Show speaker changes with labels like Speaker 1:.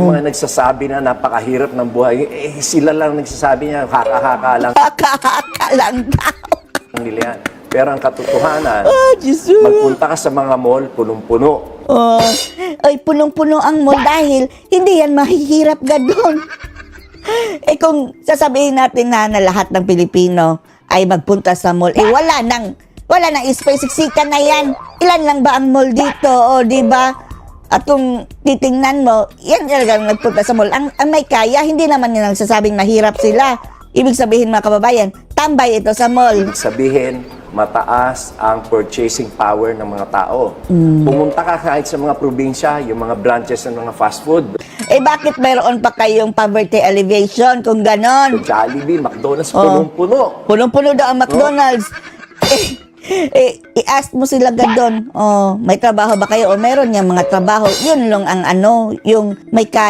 Speaker 1: Yung mga nagsasabi na napakahirap ng buhay, sila lang nagsasabi niya, haka-haka lang
Speaker 2: Haka-haka lang daw.
Speaker 1: nila yan. Pero ang katotohanan,
Speaker 2: Jesus.
Speaker 1: magpunta ka sa mga mall, punong-puno.
Speaker 2: Ay, punong-puno ang mall dahil hindi yan mahihirap doon. Kung sasabihin natin na lahat ng Pilipino ay magpunta sa mall, wala nang space, siksikan na yan. Ilan lang ba ang mall dito, di ba? At kung titingnan mo, yan talagang nagpunta sa mall. Ang may kaya, hindi naman nilang sasabing mahirap sila. Ibig sabihin mga kababayan, tambay ito sa mall.
Speaker 1: Ibig sabihin, mataas ang purchasing power ng mga tao. Pumunta ka kahit sa mga probinsya, yung mga branches ng mga fast food.
Speaker 2: Bakit mayroon pa kayong poverty alleviation kung ganon?
Speaker 1: Jollibee, McDonald's, punong-puno.
Speaker 2: Punong-puno daw ang McDonald's. I-ask mo sila doon, may trabaho ba kayo? O meron niyang mga trabaho. Yun lang ang yung may kaya.